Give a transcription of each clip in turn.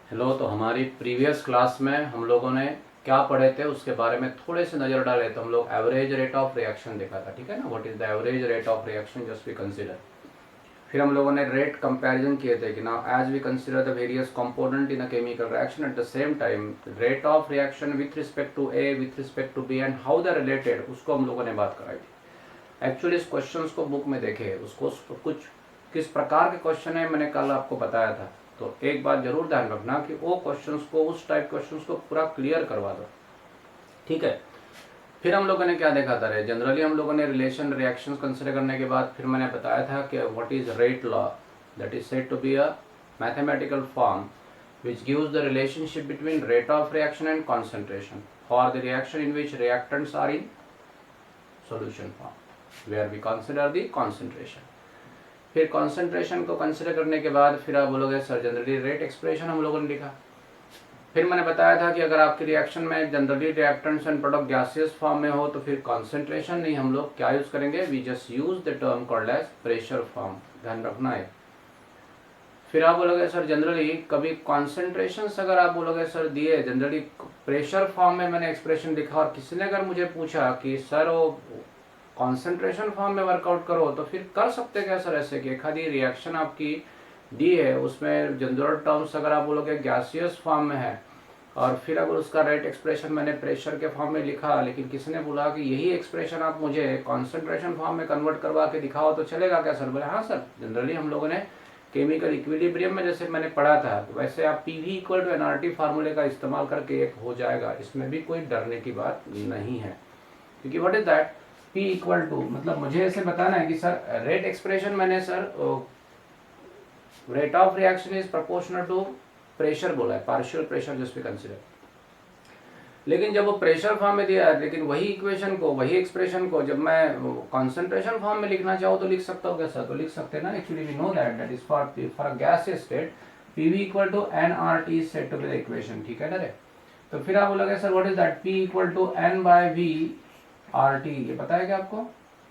Hello. तो हमारी previous class में हम लोगों ने क्या पढ़े थे उसके बारे में थोड़े से नज़र डाले तो हम लोग एवरेज रेट ऑफ रिएक्शन देखा था, ठीक है ना। What is the average rate of reaction, just we consider. फिर हम लोगों ने रेट कंपैरिजन किए थे कि now as we consider the various component in a chemical reaction at the same time rate of reaction with respect to A with respect to B and how the related, उसको हम लोगों ने बात कराई थी। एक्चुअली इस questions को book में देखे, उसको कुछ किस प्रकार के क्वेश्चन है मैंने कल आपको बताया था। तो एक बात जरूर ध्यान रखना कि वो क्वेश्चंस को, उस टाइप क्वेश्चंस को पूरा क्लियर करवा दो, ठीक है। फिर हम लोगों ने क्या देखा था, जनरली हम लोगों ने रिलेशन रिएक्शंस कंसिडर करने के बाद फिर मैंने बताया था कि what is rate law, that is said to be a mathematical form which gives the relationship between rate of reaction and concentration for the reaction in which reactants are in solution form, where we consider the concentration. फिर concentration को consider करने के बाद फिर आप बोलोगे sir generally rate expression हम लोगों ने लिखा। फिर मैंने बताया था कि अगर आपकी रिएक्शन में generally reactants and product gaseous form में हो तो फिर कॉन्सेंट्रेशन नहीं, हम लोग क्या यूज करेंगे, we just use the term called as pressure form, ध्यान रखना है। फिर आप बोलोगे सर जनरली कभी कॉन्सेंट्रेशन अगर आप बोलोगे सर दिए जनरली प्रेशर फॉर्म में मैंने एक्सप्रेशन लिखा और किसी ने अगर मुझे पूछा कि सर वो कॉन्सेंट्रेशन फॉर्म में वर्कआउट करो तो फिर कर सकते क्या सर ऐसे कि एक आधी रिएक्शन आपकी दी है उसमें जनरल टर्म्स अगर आप बोलोगे गैसियस फॉर्म में है और फिर अगर उसका रेट एक्सप्रेशन मैंने प्रेशर के फॉर्म में लिखा, लेकिन किसी ने बोला कि यही एक्सप्रेशन आप मुझे कॉन्सेंट्रेशन फॉर्म में कन्वर्ट करवा के दिखाओ तो चलेगा क्या सर। बोले हाँ सर, जनरली हम लोगों ने केमिकल इक्विलिब्रियम में जैसे मैंने पढ़ा था वैसे आप पीवी इक्वल टू एनआरटी फार्मूले का इस्तेमाल करके एक हो जाएगा, इसमें भी कोई डरने की बात नहीं है। क्योंकि what is that, P equal to मतलब मुझे ऐसे बताना है कि सर रेट एक्सप्रेशन मैंने sir rate of reaction is proportional to pressure बोला है, partial pressure just we consider. लेकिन जब वो प्रेशर फॉर्म में दिया है, लेकिन वही इक्वेशन को, वही एक्सप्रेशन को जब मैं कॉन्सेंट्रेशन फॉर्म में लिखना चाहूँ तो लिख सकता हूँ क्या सर, तो लिख सकते हैं ना। Actually we know that is for gas state PV equal to N R T set to be the equation, ठीक है ना रे। तो फिर आप बोलोगे sir what is that, P equal to N by V R T, ये पता है क्या आपको,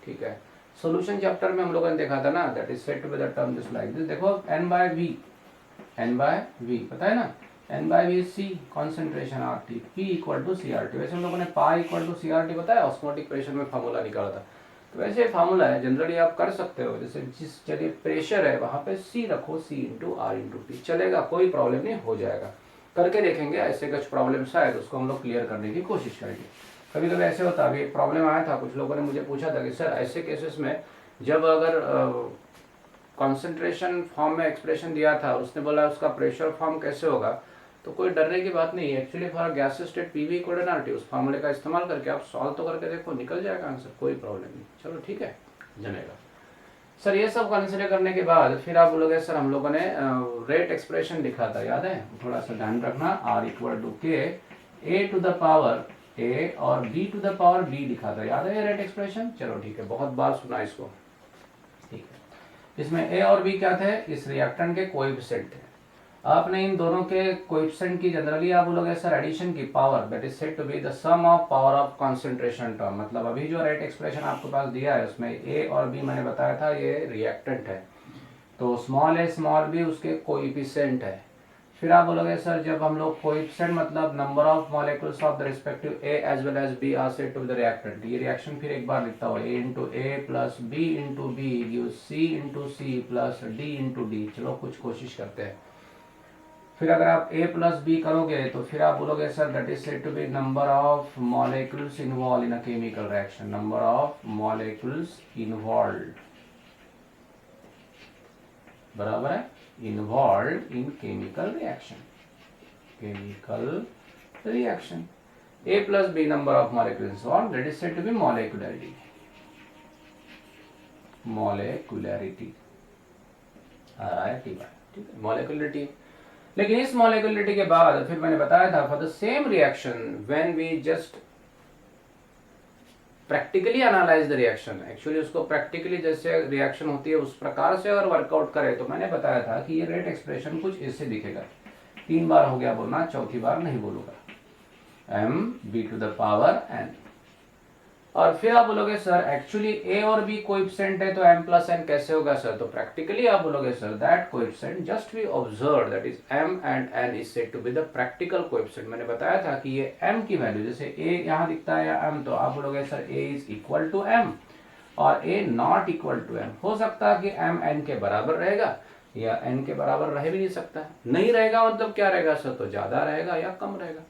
ठीक है। सॉल्यूशन चैप्टर में हम लोगों ने देखा था ना, that is set to be the term just like this. देखो एन बाय वी पता है ना, N by V C concentration R T, P equal to C R T. वैसे हम लोगों ने pi equal to C R T बताया, osmotic pressure में फार्मूला निकाला था। तो वैसे फार्मूला है, जनरली आप कर सकते हो, जैसे जिस जगह प्रेशर है वहां पे सी रखो, सी इंटू आर इंटू टी, चलेगा, कोई प्रॉब्लम नहीं, हो जाएगा। करके देखेंगे, ऐसे कुछ प्रॉब्लम शायद उसको हम लोग क्लियर करने की कोशिश करेंगे। कभी कभी ऐसे होता, अभी एक प्रॉब्लम आया था, कुछ लोगों ने मुझे पूछा था कि सर ऐसे केसेस में जब अगर कॉन्सेंट्रेशन फॉर्म में एक्सप्रेशन दिया था, उसने बोला उसका प्रेशर फॉर्म कैसे होगा, तो कोई डरने की बात नहीं है। Actually for gas state PV equal to NRT, उस फार्मूले का इस्तेमाल करके आप सॉल्व तो करके देखो, निकल जाएगा आंसर, कोई प्रॉब्लम नहीं। चलो ठीक है, जमेगा सर। ये सब कंसिडर करने के बाद फिर आप बोलोगे सर हम लोगों ने रेट एक्सप्रेशन लिखा था, याद है, थोड़ा सा ध्यान रखना, are equal to K A to the power A और B to the power B लिखा था, याद है ये रेट एक्सप्रेशन। चलो ठीक है, बहुत बार सुना इसको, ठीक है। इसमें ए और बी क्या थे, इस रिएक्टेंट के कोएफिशिएंट थे। आपने इन दोनों के कोएफिशिएंट की जनरली आप बोलोगे सर एडिशन की power, that is said to be the sum of power of concentration term. मतलब अभी जो रेट एक्सप्रेशन आपके पास दिया है उसमें ए और बी मैंने बताया था ये रिएक्टेंट है, तो स्मॉल ए स्मॉल बी उसके कोएफिशिएंट है। फिर आप बोलोगे सर जब हम लोग कोएफिशिएंट मतलब number of molecules of the respective A as well as B are said to be the reactant, ये रिएक्शन फिर एक बार लिखता हुआ A into A plus B into B give C into C plus D into D. चलो कुछ कोशिश करते हैं। फिर अगर आप a प्लस बी करोगे तो फिर आप बोलोगे sir that is said to be number of molecules involve in a chemical reaction, number of molecules involve बराबर है involve in chemical reaction, chemical reaction. a plus B number of molecules involve, that is said to be molecularity, molecularity आ रहा है ठीक है, molecularity. लेकिन इस molecularity के बाद फिर मैंने बताया था for the same reaction when we just practically analyse the reaction, actually उसको प्रैक्टिकली जैसे रिएक्शन होती है उस प्रकार से अगर वर्कआउट करे तो मैंने बताया था कि ये रेट एक्सप्रेशन कुछ इससे दिखेगा। 3 बार हो गया बोलना, चौथी बार नहीं बोलूंगा, m b to the power n। और फिर आप बोलोगे सर एक्चुअली ए और बी कोएफिशिएंट है तो m प्लस n कैसे होगा सर, तो प्रैक्टिकली आप बोलोगे sir that coefficient just we observe that is m and n is said to be the practical coefficient. मैंने बताया था कि ये m की वैल्यू जैसे a यहाँ दिखता है या m, तो आप बोलोगे sir a is equal to m और a not equal to m। हो सकता है कि m n के बराबर रहेगा या n के बराबर रह भी नहीं सकता, नहीं रहेगा मतलब क्या रहेगा सर, तो ज्यादा रहेगा या कम रहेगा।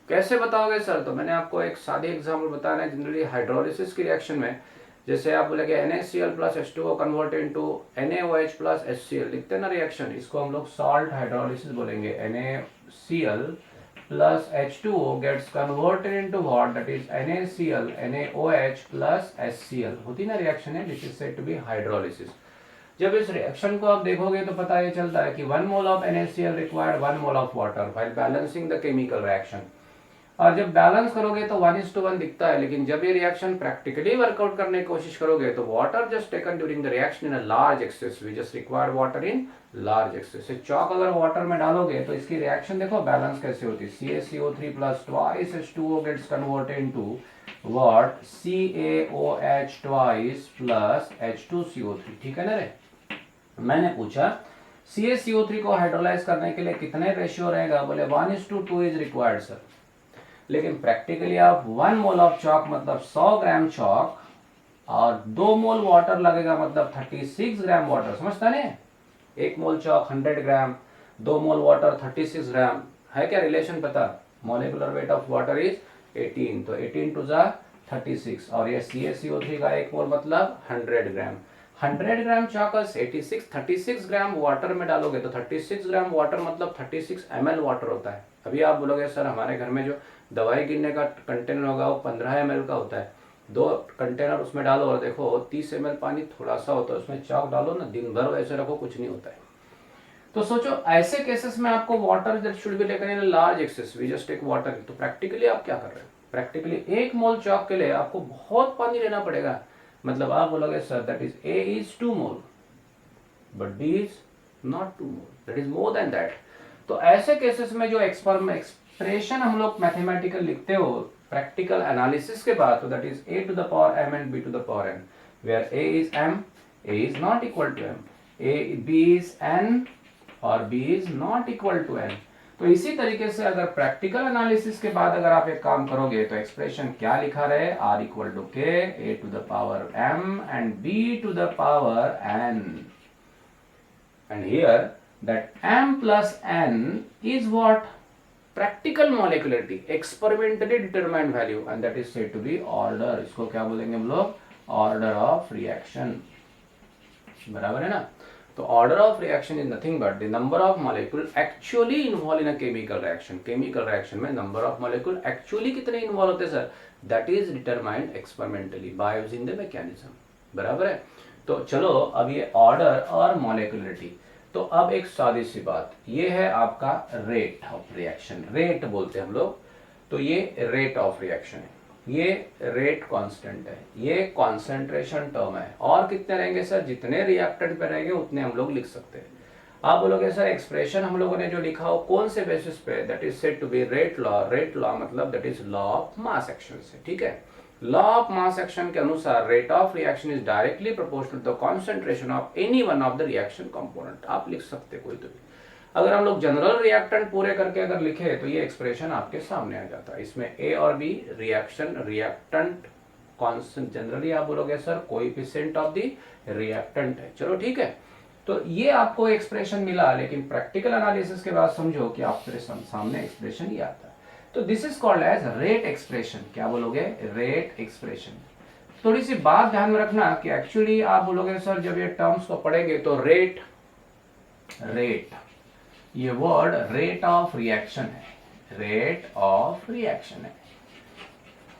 कैसे बताओगे सर, तो मैंने आपको एक सादे एग्जांपल बताना है। जनरली हाइड्रोलिसिस की रिएक्शन में जैसे आप बोलेगे NaCl plus H2O convert into NaOH plus HCl, लिखते हैं ना रिएक्शन, इसको हम लोग सॉल्ट हाइड्रोलिसिस बोलेंगे। NaCl plus H2O gets converted into what, that is NaCl NaOH plus HCl, होती ना रिएक्शन है, this is said to be hydrolysis. जब इस रिएक्शन को आप देखोगे तो पता ये चलता है कि 1 mole of NaCl required 1 mole of water while balancing the chemical reaction. और जब बैलेंस करोगे तो 1:1 दिखता है, लेकिन जब ये रिएक्शन प्रैक्टिकली वर्कआउट करने की कोशिश करोगे तो water just taken during the reaction in a large excess, we just required water in large excess. चौक अगर वाटर में डालोगे तो इसकी रिएक्शन देखो बैलेंस कैसे होती है, CaCO3 plus twice H2O gets converted into what, CaOH twice plus H2CO3, ठीक है ना रे। मैंने पूछा CaCO3 को हाइड्रोलाइज करने के लिए कितने रेशियो रहेगा, बोले 1:2 इज रिक्वायर्ड सर। लेकिन प्रैक्टिकली आप 1 मोल ऑफ चॉक मतलब 100 ग्राम चॉक और 2 मोल वाटर लगेगा मतलब 36 ग्राम वाटर, समझता नहीं, 1 मोल चॉक 100 ग्राम, 2 मोल वाटर 36 ग्राम, है क्या रिलेशन पता, molecular weight of water is 18, तो 18 टू जा 36 और ये CaCO3 का 1 मोल मतलब 100 ग्राम। 100 ग्राम चॉकस 36 ग्राम वाटर में डालोगे तो 36 ग्राम वाटर मतलब 36 ml वाटर होता है। अभी आप बोलोगे सर हमारे घर में जो दवाई गिनने का कंटेनर होगा वो 15 ml का होता है, 2 कंटेनर उसमें डालो और देखो 30 ml पानी थोड़ा सा होता है, उसमें चॉक डालो ना, दिन भर वैसे रखो कुछ नहीं होता है। तो सोचो ऐसे केसेस में आपको water that should be taken in large excess, we just take water. तो प्रैक्टिकली आप क्या कर रहे हो, प्रैक्टिकली 1 मोल चॉक के लिए आपको बहुत पानी लेना पड़ेगा, मतलब आप बोलोगे sir that is A is 2 mole but B is not 2 mole, that is more than that. तो ऐसे केसेस में जो एक्सप्रेशन हम लोग मैथमेटिकल लिखते हो प्रैक्टिकल एनालिसिस के बाद, तो that is A to the power m and B to the power n, where A is m, A is not equal to m, B is n और B is not equal to n। तो इसी तरीके से अगर practical analysis के बाद अगर आप एक काम करोगे तो एक्सप्रेशन क्या लिखा रहे, R equal to K, A to the power m and B to the power n, and here that m plus n is what, practical molecularity, experimentally determined value, and that is said to be order। इसको क्या बोलेंगे हम लोग, order of reaction, बराबर है ना। तो order of reaction is nothing but the number of molecule actually involved in a chemical reaction। chemical reaction में number of molecule actually कितने involve होते हैं sir, that is determined experimentally by using the mechanism, बराबर है। तो चलो अब ये order और molecularity, तो अब एक सादी सी बात, ये है आपका रेट ऑफ रिएक्शन, रेट बोलते हैं हम लोग, तो ये रेट ऑफ रिएक्शन है, ये रेट कांस्टेंट है, ये कॉन्सेंट्रेशन टर्म है, और कितने रहेंगे सर, जितने रिएक्टेंट पे रहेंगे उतने हम लोग लिख सकते हैं। आप बोलोगे सर एक्सप्रेशन हम लोगों ने जो लिखा हो कौन से बेसिस पे, that is said to be rate law. Rate law मतलब that is law of mass action से, ठीक है। लॉ ऑफ मास एक्शन के अनुसार rate of reaction is directly proportional to the concentration of any one of the reaction component. आप लिख सकते कोई तो भी, अगर हम लोग जनरल रिएक्टेंट पूरे करके अगर लिखे तो ये एक्सप्रेशन आपके सामने आ जाता है। इसमें ए और B reaction reactant constant, generally आप बोलोगे sir coefficient of the reactant है, चलो ठीक है। तो ये आपको एक्सप्रेशन मिला, लेकिन प्रैक्टिकल एनालिसिस के बाद समझो कि आपके सामने एक्सप्रेशन ये आता है। तो this is called as rate expression. क्या बोलोगे, रेट एक्सप्रेशन। थोड़ी सी बात ध्यान में रखना कि एक्चुअली आप बोलोगे सर जब ये टर्म्स को पढ़ेंगे तो रेट, रेट ये वर्ड रेट ऑफ रिएक्शन है, रेट ऑफ रिएक्शन है।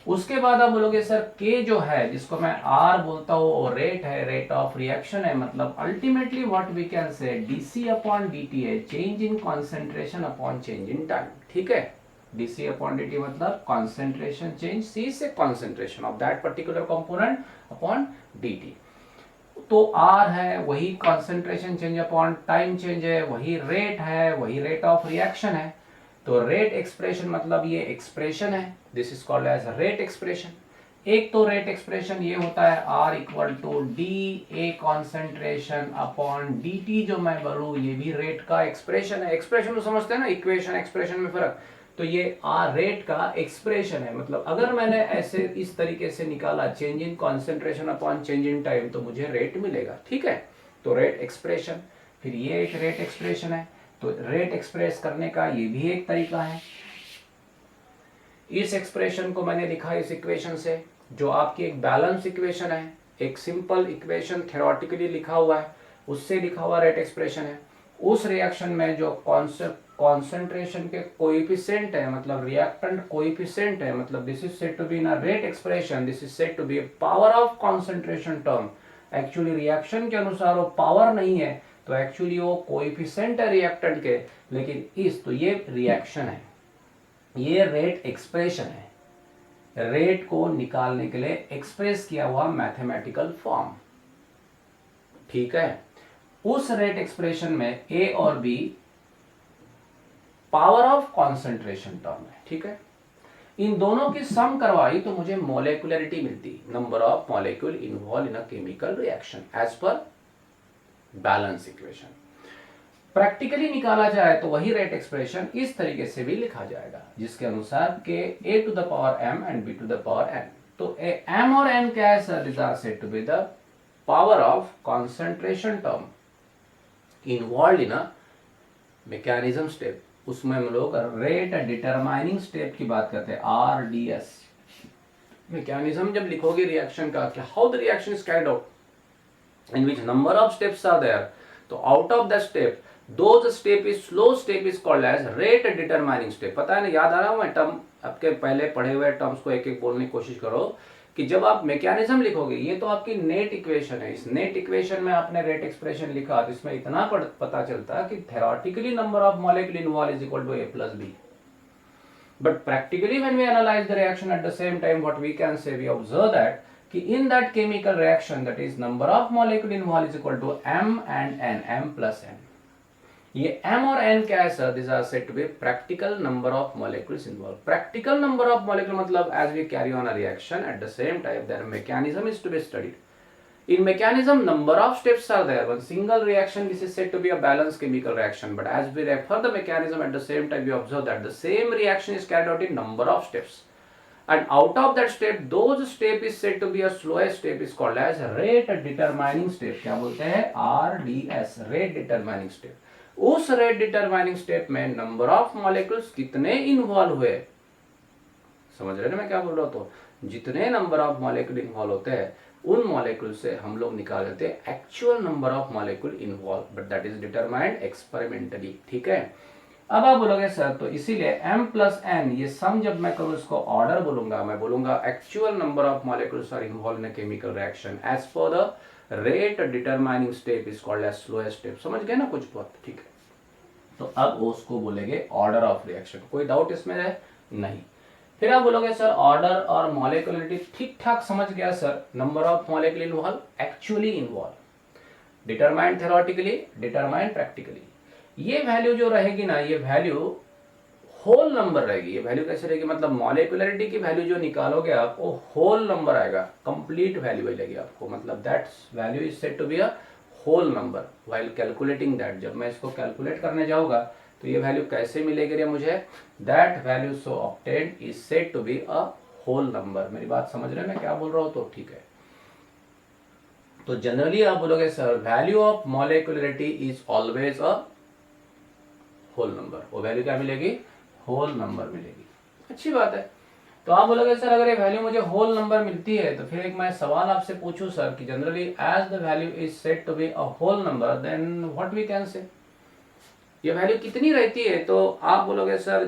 उसके बाद आप बोलोगे सर के जो है जिसको मैं आर बोलता हूं वो रेट है, रेट ऑफ रिएक्शन है, मतलब ultimately what we can say DC upon DT है, change in concentration upon change in time, ठीक है। डीसी अपॉन डीटी मतलब कॉन्सेंट्रेशन चेंज, सी से concentration of that particular component upon DT. तो R है वही concentration change upon time change है, वही रेट है, वही रेट ऑफ रिएक्शन है। तो रेट एक्सप्रेशन मतलब ये एक्सप्रेशन है, this is called as rate expression. एक तो रेट एक्सप्रेशन ये होता है R equal to D A concentration upon D T, जो मैं बोलूँ ये भी रेट का एक्सप्रेशन है। एक्सप्रेशन तो समझते हैं ना, इक्वेशन एक्सप्रेशन में फर्क। तो ये आर रेट का एक्सप्रेशन है, मतलब अगर मैंने ऐसे इस तरीके से निकाला change in concentration upon change in time तो मुझे रेट मिलेगा, ठीक है। तो रेट एक्सप्रेशन, फिर ये एक रेट एक्सप्रेशन है। तो रेट एक्सप्रेस करने का ये भी एक तरीका है। इस एक्सप्रेशन को मैंने लिखा इस इक्वेशन से, जो आपकी एक बैलेंस इक्वेशन है, एक सिंपल इक्वेशन थ्योरेटिकली लिखा हुआ है, उससे लिखा हुआ रेट एक्सप्रेशन है। उस रिएक्शन में जो कॉन्सेंट्रेशन के कोएफिशिएंट है, मतलब रिएक्टेंट कोएफिशिएंट है, मतलब this is said to be in a rate expression, this is said to be power of concentration term. Actually reaction के अनुसार वो पावर नहीं है, तो एक्चुअली वो कोएफिशिएंट है रिएक्टेंट के, लेकिन इस तो ये रिएक्शन है, ये रेट एक्सप्रेशन है। रेट को निकालने के लिए एक्सप्रेस किया हुआ मैथमेटिकल फॉर्म, ठीक है। उस रेट एक्सप्रेशन में ए और B power of concentration term है, ठीक है। इन दोनों की सम करवाई तो मुझे मोलेकुलरिटी मिलती, number of molecule involve in a chemical reaction as per balance equation. Practically निकाला जाए तो वही रेट एक्सप्रेशन इस तरीके से भी लिखा जाएगा, जिसके अनुसार के a to the power m and b to the power n। तो m और n क्या है सर? these are said to be the power of concentration term involved in a mechanism step। उसमें हम लोग रेट डिटरमाइनिंग स्टेप की बात करते हैं, RDS। मैकेनिज्म जब लिखोगे रिएक्शन का, how the reaction is carried out, in which number of steps are there, तो out of the step those step is slow step is called as rate determining step। पता है ना, याद आ रहा हूँ मैं टर्म आपके पहले पढ़े हुए टर्म्स को एक एक बोलने की कोशिश करो कि जब आप मैकेनिज्म लिखोगे, ये तो आपकी नेट इक्वेशन है, इस नेट इक्वेशन में आपने रेट एक्सप्रेशन लिखा तो इसमें इतना पता चलता कि theoretically number of molecule involve is equal to a plus b, but practically when we analyze the reaction at the same time, what we can say, we observe that कि in that chemical reaction, that is number of molecule involved is equal to m and n, m plus n। ये m और n क्या है सर? these are said to be practical number of molecules involved। practical number of molecule मतलब as we carry on a reaction at the same time their mechanism is to be studied। in mechanism number of steps are there, one single reaction this is said to be a balanced chemical reaction, but as we refer the mechanism at the same time we observe that the same reaction is carried out in number of steps, and out of that step those step is said to be a slowest step is called as rate determining step। क्या बोलते हैं? RDS, rate determining step। उस rate determining step में number of molecules कितने involve हुए, समझ रहे ना मैं क्या बोल रहा हूं? तो जितने नंबर ऑफ मॉलिक्यूल इन्वॉल्व होते हैं उन मॉलिक्यूल से हम लोग निकाल लेते हैं actual number of molecule involve, but that is determined experimentally, ठीक है। अब आप बोलोगे सर तो इसीलिए m प्लस n, ये सम जब मैं करूं इसको ऑर्डर बोलूंगा, मैं बोलूंगा actual number of molecules are involve in a chemical reaction as per the rate determining step is called as slowest step. समझ गए ना कुछ बहुत, ठीक है। तो अब उसको बोलेंगे ऑर्डर ऑफ रिएक्शन। कोई डाउट इसमें है? नहीं। फिर आप बोलोगे सर ऑर्डर और मॉलिक्यूलरिटी ठीक ठाक समझ गया sir, number of molecule involve, actually involve, determined theoretically, determined practically. ये वैल्यू जो रहेगी ना, ये वैल्यू होल नंबर रहेगी। ये वैल्यू कैसे रहेगी? मतलब मॉलिक्यूलरिटी की वैल्यू जो निकालोगे आप वो होल नंबर आएगा, कंप्लीट वैल्यू मिलेगी आपको, मतलब that's value is said to be a whole number while calculating that. जब मैं इसको कैलकुलेट करने जाऊंगा तो ये वैल्यू कैसे मिलेगी रे मुझे? That value so obtained is said to be a whole number. मेरी बात समझ रहे हैं मैं क्या बोल रहा हूं? तो ठीक है। तो जनरली आप बोलोगे sir value of molecularity is always a whole number. वो वैल्यू क्या मिलेगी? होल नंबर मिलेगी। अच्छी बात है। तो आप बोलोगे सर अगर ये वैल्यू मुझे होल नंबर मिलती है तो फिर एक मैं सवाल आपसे पूछूं सर कि generally as the value is said to be a whole number then what we can say, ये वैल्यू कितनी रहती है? तो आप बोलोगे सर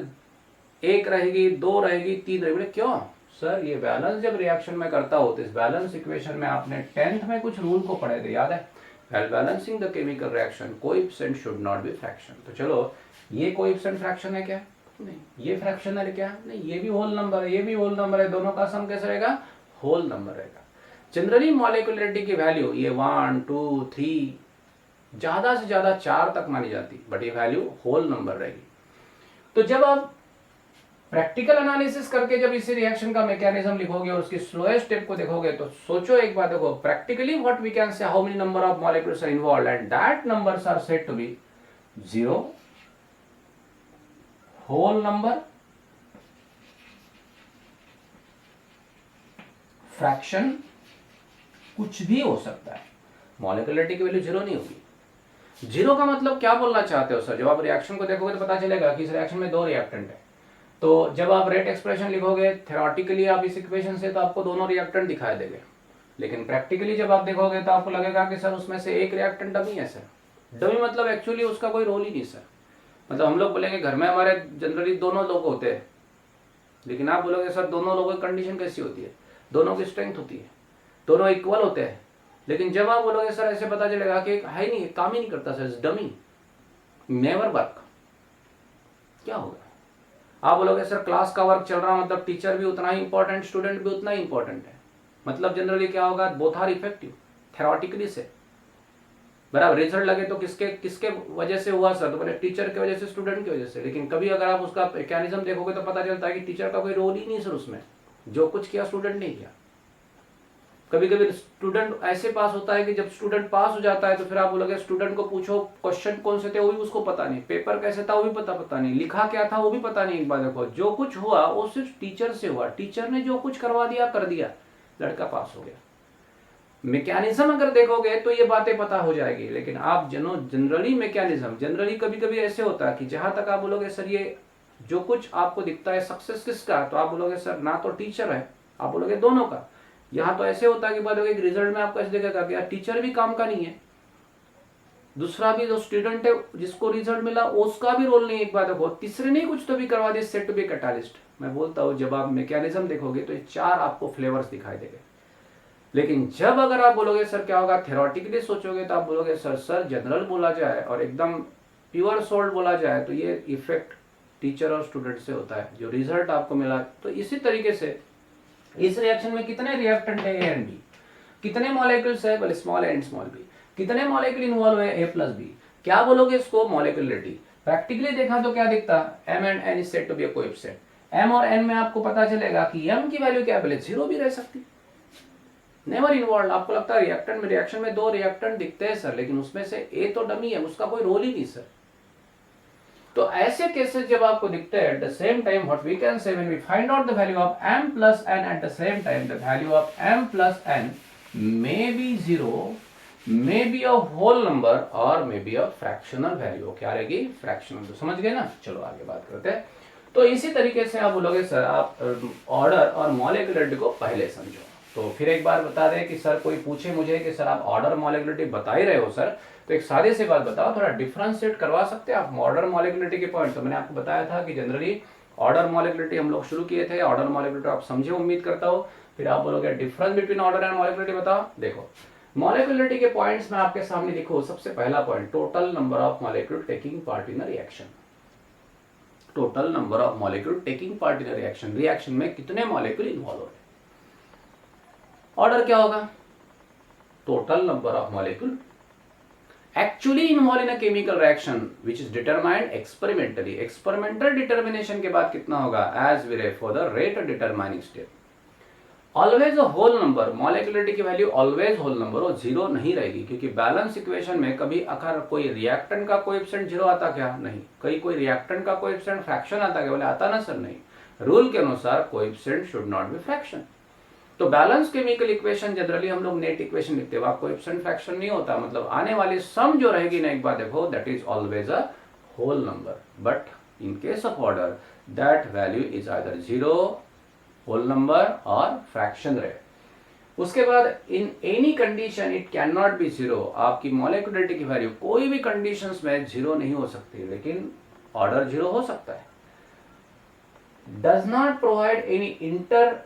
1 रहेगी, 2 रहेगी, 3 रहेगी। क्यों सर? ये बैलेंस जब रिएक्शन में करता हो तो इस बैलेंस इक्वेशन में आपने 10th में कुछ रूल को पढ़े थे, याद है? While balancing the chemical reaction coefficient should not be fraction. तो चलो ये कोएफिशिएंट फ्रैक्शन है क्या? नहीं। ये फ्रैक्शन है क्या? नहीं। ये भी होल नंबर है, ये भी होल नंबर है, दोनों का सम कैसे रहेगा? होल नंबर रहेगा। जनरली मॉलिक्यूलरिटी की वैल्यू ये 1 2 3 ज्यादा से ज्यादा 4 तक मानी जाती, बट ये वैल्यू होल नंबर रहेगी। तो जब आप प्रैक्टिकल एनालिसिस करके जब इसी रिएक्शन का मैकेनिज्म लिखोगे और उसकी स्लोएस्ट स्टेप को देखोगे तो सोचो एक बात, देखो practically what we can say how many number of molecules are involved and that numbers are said to be 0, whole number, fraction, कुछ भी हो सकता है। मॉलिक्युलरिटी की वैल्यू 0 नहीं होगी। 0 का मतलब क्या बोलना चाहते हो सर? जब आप रिएक्शन को देखोगे तो पता चलेगा कि इस रिएक्शन में 2 रिएक्टेंट है। तो जब आप रेट एक्सप्रेशन लिखोगे थ्योरेटिकली आप इस इक्वेशन से तो आपको दोनों रिएक्टेंट दिखाई देंगे, लेकिन प्रैक्टिकली जब आप देखोगे तो आपको लगेगा कि सर उसमें से एक रिएक्टेंट डमी है। सर डमी मतलब एक्चुअली उसका कोई रोल ही नहीं सर। मतलब हम लोग बोलेंगे घर में हमारे जनरली दोनों लोग होते हैं, लेकिन आप बोलोगे सर दोनों लोगों की कंडीशन कैसी होती है? दोनों की स्ट्रेंथ होती है, दोनों इक्वल होते हैं। लेकिन जब आप बोलोगे सर ऐसे पता चलेगा कि है नहीं, काम ही नहीं करता सर, डमी, नेवर वर्क, क्या होगा? आप बोलोगे सर क्लास का वर्क चल रहा मतलब टीचर भी उतना ही इंपॉर्टेंट, स्टूडेंट भी उतना ही इंपॉर्टेंट है। मतलब जनरली क्या होगा, बोथ आर इफेक्टिव थेरोटिकली से। बराबर रिजल्ट लगे तो किसके किसके वजह से हुआ सर? तो बोले टीचर की वजह से, स्टूडेंट की वजह से। लेकिन कभी अगर आप उसका मैकेनिज्म देखोगे तो पता चलता है कि टीचर का कोई रोल ही नहीं सर उसमें, जो कुछ किया स्टूडेंट ने किया। कभी कभी स्टूडेंट ऐसे पास होता है कि जब स्टूडेंट पास हो जाता है तो फिर आप बोलोगे स्टूडेंट को पूछो क्वेश्चन कौन से थे वो भी उसको पता नहीं, पेपर कैसे था वो भी पता नहीं, लिखा क्या था वो भी पता नहीं। एक बार देखो जो कुछ हुआ वो सिर्फ टीचर से हुआ, टीचर ने जो कुछ करवा दिया कर दिया, लड़का पास हो गया। मैकेनिज्म अगर देखोगे तो ये बातें पता हो जाएगी। लेकिन आप जनरली मैकेनिज्म जनरली कभी कभी ऐसे होता है कि जहां तक आप बोलोगे सर ये जो कुछ आपको दिखता है सक्सेस किसका, तो आप बोलोगे सर ना तो टीचर है, आप बोलोगे दोनों का। यहाँ तो ऐसे होता है कि बात रिजल्ट में आपको ऐसे देखेगा कि यार टीचर भी काम का नहीं है, दूसरा भी जो स्टूडेंट है जिसको रिजल्ट मिला उसका भी रोल नहीं। एक बात देखो तीसरे ने कुछ तो भी करवा दिया, सेट टू बी कैटालिस्ट। मैं बोलता हूँ जब आप मैकेनिज्म देखोगे तो ये 4 आपको फ्लेवर्स दिखाई देंगे। लेकिन जब अगर आप बोलोगे सर क्या होगा, थेरोटिकली सोचोगे तो आप बोलोगे सर जनरल बोला जाए और एकदम प्योर सोल्ड बोला जाए तो ये इफेक्ट टीचर और स्टूडेंट से होता है, जो रिजल्ट आपको मिला। तो इसी तरीके से इस रिएक्शन में कितने रिएक्टेंट है ए एंड बी, कितने मॉलिक्यूल्स है, बोले small A and small B, कितने मॉलिक्यूल इन्वॉल्व है ए प्लस बी, क्या बोलोगे इसको मॉलिक्युलरिटी। प्रैक्टिकली देखा तो क्या दिखता, M and N is said to be a coefficient. M और एन में आपको पता चलेगा कि एम की वैल्यू क्या है, बोले 0 भी रह सकती, नेवर इन्वॉल्व। आपको लगता है रिएक्टेंट में, रिएक्शन में 2 रिएक्टेंट दिखते हैं सर, लेकिन उसमें से ए तो डमी है, उसका कोई रोल ही नहीं सर। तो ऐसे केसेस जब आपको दिखते हैं, at the same time what we can say when we find out the value of m plus n at the same time, the value of m plus n may be 0, may be a whole number और may be a fractional value. क्या रहेगी, fractional. तो समझ गए ना, चलो आगे बात करते हैं। तो इसी तरीके से आप बोलोगे सर आप ऑर्डर और मॉलिक्युलरिटी को पहले समझो। तो फिर एक बार बता दें कि सर कोई पूछे मुझे कि सर आप ऑर्डर मॉलिक्युलरिटी बता ही रहे हो सर, तो एक सादे से बात बताओ, थोड़ा डिफरेंशिएट करवा सकते हैं आप ऑर्डर मॉलिक्युलरिटी के पॉइंट। तो मैंने आपको बताया था कि जनरली ऑर्डर मॉलिक्युलरिटी हम लोग शुरू किए थे, ऑर्डर मॉलिक्युलरिटी आप समझे उम्मीद करता हूँ। फिर आप बोलोगे डिफरेंस बिटवीन ऑर्डर एंड मॉलिक्युलरिटी बताओ। देखो मॉलिक्युलरिटी के पॉइंट्स में आपके सामने लिखो, सबसे पहला point total number of molecule taking part in reaction. Total number of molecule taking part in reaction, reaction में कितने मॉलिक्यूल इन्वॉल्व हो रहे हैं। ऑर्डर क्या होगा, total number of molecule actually involved in a chemical reaction which is determined experimentally। experimental determination के बाद कितना होगा, as we refer for the rate determining step। Always a whole number, molecularity की वैल्यू ऑलवेज होल नंबर और 0 नहीं रहेगी, क्योंकि balance equation में कभी अगर कोई रिएक्टेंट का कोएफिशिएंट 0 आता क्या, नहीं। कोई रिएक्टेंट का कोएफिशिएंट फ्रैक्शन आता क्या, बोले आता ना सर, नहीं। रूल के अनुसार coefficient should not be fraction. तो बैलेंस केमिकल इक्वेशन जनरली हम लोग नेट इक्वेशन लिखते हैं, कोएफिशिएंट फ्रैक्शन नहीं होता। मतलब आने वाली सम जो रहेगी ना, एक बार देखो, that is always a whole number. But in case of order that value is either 0 whole number और फ्रैक्शन रहे। उसके बाद in any condition it can not be 0। आपकी मॉलिक्युलरिटी की वैल्यू कोई भी कंडीशंस में 0 नहीं हो सकती, लेकिन ऑर्डर 0 हो सकता है। Does not provide any inter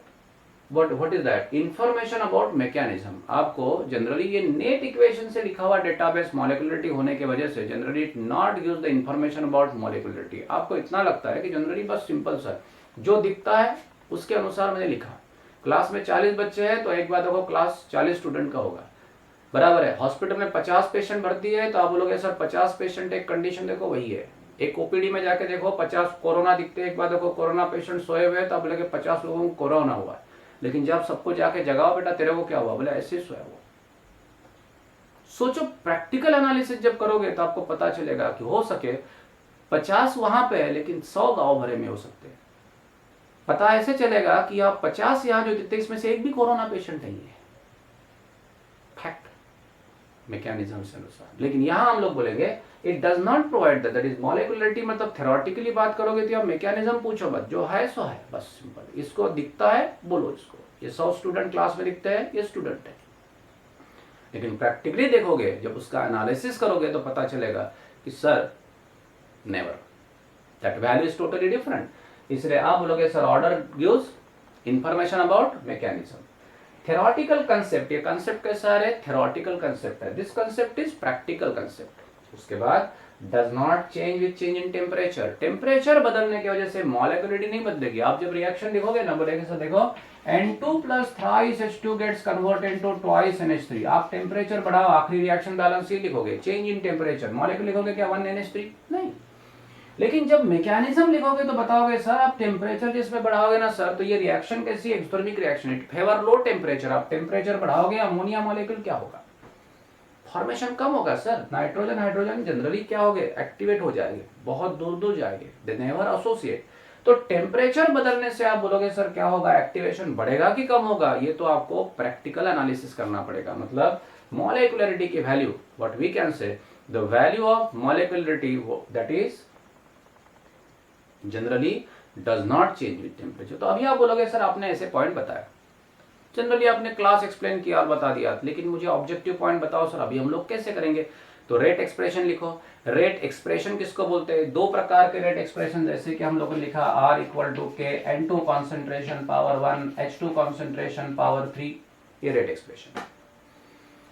what is that information about mechanism। आपको जनरली ये नेट इक्वेशन से लिखा हुआ डेटाबेस मॉलिक्युलरिटी होने की वजह से generally it not gives the information about molecularity. आपको इतना लगता है कि जनरली बस सिंपल सा जो दिखता है उसके अनुसार मैंने लिखा। क्लास में 40 बच्चे हैं तो एक बार देखो क्लास 40 स्टूडेंट का होगा, बराबर है। हॉस्पिटल में 50 पेशेंट भर्ती है तो आप बोलोगे सर 50 पेशेंट एक कंडीशन देखो वही है, एक ओपीडी में जाके देखो 50 कोरोना दिखते हैं, एक बार देखो कोरोना पेशेंट सोए हुए हैं तो अब लगे 50 लोगों को कोरोना हुआ है, लेकिन जब सबको जाके जगाओ बेटा तेरे को क्या हुआ, बोले ऐसे सोया हुआ। सोचो प्रैक्टिकल एनालिसिस जब करोगे तो आपको पता चलेगा कि हो सके 50 वहां पे है लेकिन 100 गांव भरे में हो सकते हैं। पता ऐसे चलेगा कि आप 50 यहां जो दिखते इसमें से एक भी कोरोना पेशेंट नहीं है, फैक्ट मैकेनिज्म से अनुसार। लेकिन यहां हम लोग बोलेंगे it does not provide that is molecularity, मतलब थ्योरेटिकली बात करोगे तो आप मैकेनिज्म पूछो मत, जो है सो है बस, सिंपल। इसको दिखता है बोलो इसको, ये 100 स्टूडेंट क्लास में दिखते हैं, ये स्टूडेंट है। लेकिन प्रैक्टिकली देखोगे जब उसका एनालिसिस करोगे तो पता चलेगा कि sir never, that value is totally different. इसलिए आप बोलोगे sir order gives information about mechanism. Theoretical concept, ये कंसेप्ट कैसा है, थ्योरेटिकल कंसेप्ट है, this concept is practical concept. उसके बाद does not change with change in temperature, temperature बदलने की वजह से मॉलिक्युलरिटी नहीं बदलेगी। आप जब रिएक्शन लिखोगे ना बोलेंगे सर देखो N2 plus thrice H2 gets converted into twice NH3, आप टेम्परेचर बढ़ाओ आखिरी रिएक्शन बैलेंस ही लिखोगे, चेंज इन टेम्परेचर, मॉलिक्यूल लिखोगे क्या 1 NH3 नहीं। लेकिन जब मैकेनिज्म लिखोगे तो बताओगे सर आप टेम्परेचर जिसमें बढ़ाओगे ना सर तो ये रिएक्शन कैसी है, exothermic reaction, it favour low temperature. आप टेम्परेचर बढ़ाओगे अमोनिया मॉलिक्यूल क्या होगा, फॉर्मेशन कम होगा सर, नाइट्रोजन हाइड्रोजन जनरली क्या होंगे, एक्टिवेट हो जाएंगे, बहुत दूर दूर जाएंगे, दे नेवर एसोसिएट। तो टेम्परेचर बदलने से आप बोलोगे सर क्या होगा, एक्टिवेशन बढ़ेगा कि कम होगा, ये तो आपको प्रैक्टिकल एनालिसिस करना पड़ेगा। मतलब मॉलिक्युलरिटी की value, what we can say the value of molecularity that is generally does not change with temperature. तो अभी आप बोलोगे सर आपने ऐसे पॉइंट बताया, जनरली आपने क्लास एक्सप्लेन किया और बता दिया, लेकिन मुझे ऑब्जेक्टिव पॉइंट बताओ सर, अभी हम लोग कैसे करेंगे। तो रेट एक्सप्रेशन लिखो। रेट एक्सप्रेशन किसको बोलते हैं, दो प्रकार के रेट एक्सप्रेशन, जैसे कि हम लोगों ने लिखा R इक्वल टू के N2 concentration power 1 H2 concentration power 3, ये रेट एक्सप्रेशन।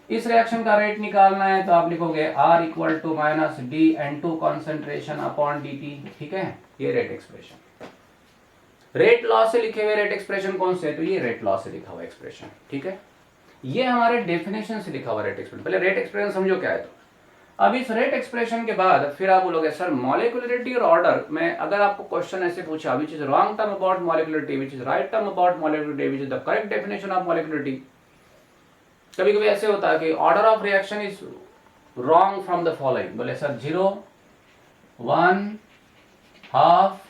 इस रिएक्शन का रेट निकालना है तो आप लिखोगे R equal to minus D N2 concentration upon dt, ठीक है, ये रेट एक्सप्रेशन। रेट लॉ से लिखे हुए रेट एक्सप्रेशन कौन से है, तो ये रेट लॉ से लिखा हुआ एक्सप्रेशन, ठीक है। ये हमारे डेफिनेशन से लिखा हुआ रेट एक्सप्रेशन। पहले रेट एक्सप्रेशन समझो क्या है। तो अब इस रेट एक्सप्रेशन के बाद फिर आप बोलोगे सर मॉलिक्युलरिटी और ऑर्डर में अगर आपको क्वेश्चन ऐसे पूछा which is wrong term about molecularity, which is right term about molecularity, which is the correct definition of molecularity. कभी कभी ऐसे होता है कि order of reaction is wrong from the following, बोले sir 0 1 half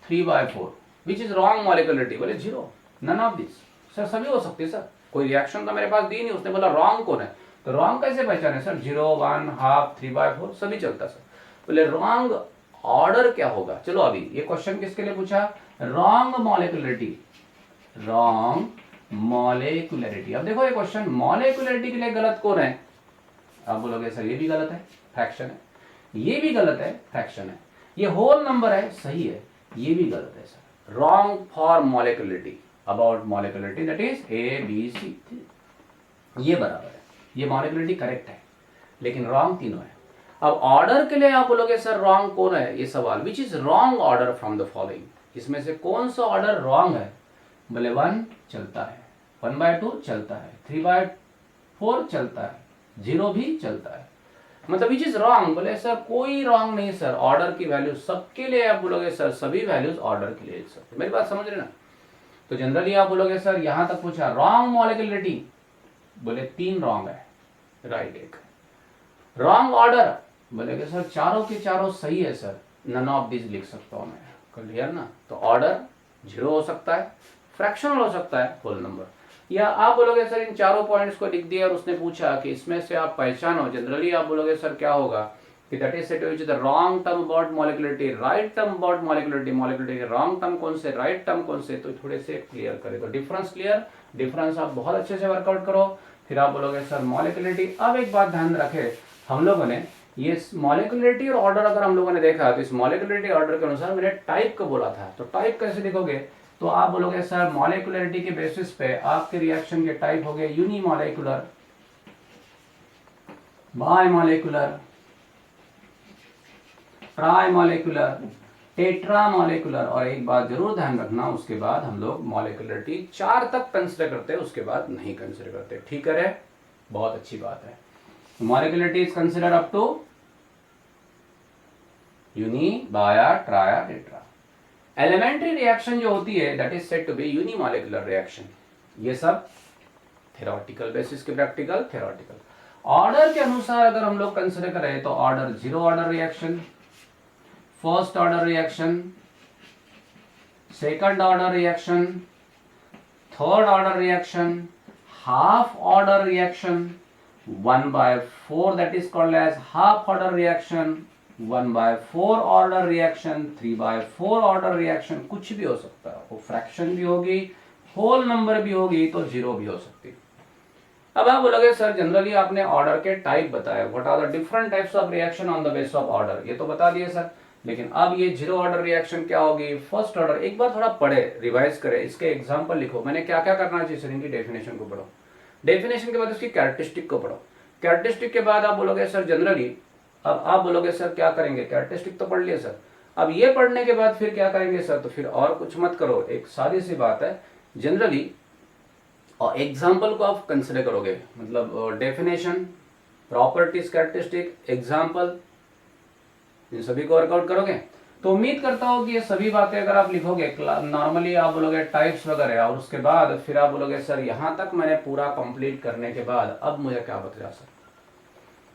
3/4 which is wrong molecularity, बोले 0 none of this. Sir सभी हो सकती है सर, कोई रिएक्शन तो मेरे पास दी नहीं, उसने बोला रॉन्ग कौन है, तो रॉन्ग कैसे पहचाने सर, 0 1 हाफ 3/4 सभी चलता सर। बोले रॉन्ग ऑर्डर क्या होगा, चलो अभी ये क्वेश्चन किसके लिए पूछा, रॉन्ग मॉलिक्युलरिटी, रॉन्ग मॉलिक्युलरिटी। अब देखो ये क्वेश्चन मॉलिक्युलरिटी के लिए गलत कौन है, आप बोलोगे सर ये भी गलत है, फ्रैक्शन है, ये भी गलत है, फ्रैक्शन है, ये होल नंबर है, सही है, ये भी गलत है sir. Wrong for molecularity about molecularity that is ABC, ये बराबर है, ये मॉलिक्युलरिटी करेक्ट है, लेकिन रॉन्ग तीनों है। अब ऑर्डर के लिए आप बोलोगे सर रॉन्ग कौन है, ये सवाल, विच is wrong order from the following, इसमें से कौन सा ऑर्डर रॉन्ग है, बोले 1 चलता है, 1/2 चलता है, 3/4 चलता है, 0 भी चलता है, मतलब विच इज रॉन्ग, बोले सर कोई रॉन्ग नहीं सर, ऑर्डर की वैल्यू सबके लिए आप बोलोगे सर सभी वैल्यूज ऑर्डर के लिए सर, मेरी बात समझ रहे ना। तो जनरली आप बोलोगे सर यहां तक पूछा रॉन्ग मॉलिक्युलरिटी, बोले 3 रॉन्ग है, राइट एक रॉन्ग ऑर्डर, बोले सर चारों के चारों सही है सर, नन ऑफ दिस लिख सकता हूं मैं, क्लियर ना। तो ऑर्डर 0 हो सकता है, फ्रैक्शनल हो सकता है, होल नंबर, या आप बोलोगे सर इन चारों पॉइंट्स को लिख दिया और उसने पूछा कि इसमें से आप पहचानो, जनरली आप बोलोगे सर क्या होगा कि that is set which is the wrong term about molecularity, right term about molecularity, molecularity wrong term कौन से, राइट टर्म कौन से, तो थोड़े से क्लियर करें। तो डिफरेंस क्लियर, डिफरेंस आप बहुत अच्छे से वर्कआउट करो, फिर आप बोलोगे सर मॉलिक्युलरिटी। अब एक बात ध्यान रखें, हम लोगों ने ये मॉलिक्युलरिटी और ऑर्डर अगर हम लोगों ने देखा तो इस मॉलिक्युलरिटी ऑर्डर के अनुसार मैंने टाइप को बोला था, तो टाइप कैसे लिखोगे, तो आप बोलोगे सर मॉलिक्युलरिटी के बेसिस पे आपके रिएक्शन के टाइप हो गए यूनिमॉलिक्यूलर, बायमॉलिक्यूलर, ट्राइमॉलिक्यूलर, टेट्रामॉलिक्यूलर, और एक बात जरूर ध्यान रखना उसके बाद हम लोग मॉलिक्युलरिटी 4 तक कंसिडर करते हैं, उसके बाद नहीं कंसिडर करते, ठीक है, बहुत अच्छी बात है। Molecularity is consider up to uni, bi, tri, tetra. Elementary reaction जो होती है that is said to be unimolecular reaction. ये सब थ्योरेटिकल बेसिस के, प्रैक्टिकल थ्योरेटिकल। ऑर्डर के अनुसार अगर हम लोग कंसिडर करें तो order zero order reaction, first order reaction, second order reaction, third order reaction, half order reaction, 1/4 that is called as half order reaction, 1/4 order reaction, 3/4 order reaction, कुछ भी हो सकता है। वो फ्रैक्शन भी होगी, होल नंबर भी होगी, तो जीरो भी हो सकती है। अब आप बोलोगे सर जनरली आपने ऑर्डर के टाइप बताया, what are the different types of reaction on the base of order, ये तो बता दिए सर, लेकिन अब ये जीरो ऑर्डर रिएक्शन क्या होगी, फर्स्ट ऑर्डर। एक बार थोड़ा पढ़े, रिवाइज करें, इसके एग्जांपल लिखो। मैंने क्या क्या करना चाहिए सर, इनकी डेफिनेशन को पढ़ो, डेफिनेशन के बाद उसकी कैरेक्टरिस्टिक को पढ़ो, कैरेक्टरिस्टिक के बाद आप बोलोगे सर जनरली, अब आप बोलोगे सर क्या करेंगे, कैरेक्टरिस्टिक तो पढ़ लिया सर, अब ये पढ़ने के बाद फिर क्या करेंगे सर, तो फिर और कुछ मत करो, एक सादी सी बात है, जनरली और एग्जाम्पल को आप कंसिडर करोगे, मतलब डेफिनेशन, प्रॉपर्टीज, कैरेक्टरिस्टिक, एग्जाम्पल, इन सभी को वर्कआउट करोगे। तो उम्मीद करता हूँ कि ये सभी बातें अगर आप लिखोगे, नॉर्मली आप बोलोगे टाइप्स वगैरह, और उसके बाद फिर आप बोलोगे सर यहाँ तक मैंने पूरा कंप्लीट करने के बाद अब मुझे क्या बता सर,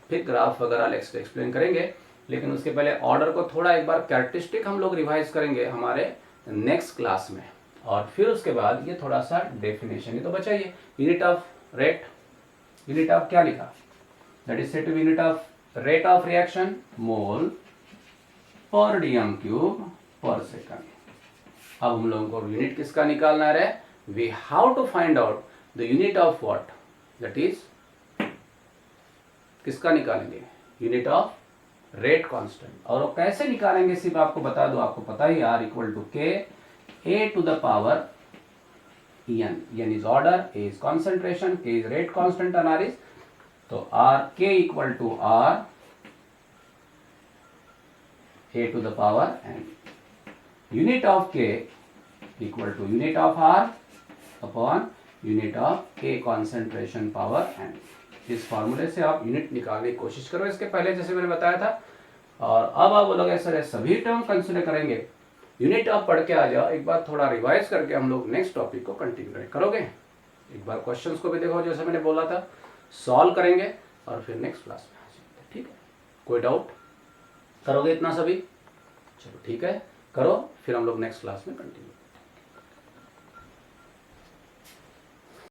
फिर ग्राफ वगैरह एक्सप्लेन करेंगे, लेकिन उसके पहले ऑर्डर को थोड़ा एक बार कैरेक्टरिस्टिक हम लोग रिवाइज करेंगे हमारे नेक्स्ट क्लास में, और फिर उसके बाद ये थोड़ा सा डेफिनेशन ही तो बचा। ये unit of rate, unit of क्या लिखा, that is said to be unit of rate of reaction, mole per DM cube पर सेकंड। अब हम लोगों को यूनिट किसका निकालना है, we how to find out the unit of what, that is किसका निकालेंगे, यूनिट ऑफ रेट कांस्टेंट। और वो कैसे निकालेंगे सिर्फ आपको बता दो, आपको पता ही, are equal to K A to the power N, N is order, A is concentration, K is rate constant and R is, तो R K equal to R a to the power n, unit of k equal to unit of r upon unit of k concentration power n। इस फॉर्मूले से आप unit निकालने की कोशिश करो, इसके पहले जैसे मैंने बताया था। और अब आप बोलोगे सर सभी टर्म कंसिडर करेंगे, यूनिट आप पढ़ के आ जाओ, एक बार थोड़ा रिवाइज करके हम लोग नेक्स्ट टॉपिक को कंटिन्यू करोगे। एक बार क्वेश्चंस को भी देखो, जैसे मैंने बोला था सॉल्व करेंगे और फिर नेक्स्ट क्लास में आ जाएंगे, ठीक है। कोई डाउट, करोगे इतना सभी, चलो ठीक है, करो, फिर हम लोग नेक्स्ट क्लास में कंटिन्यू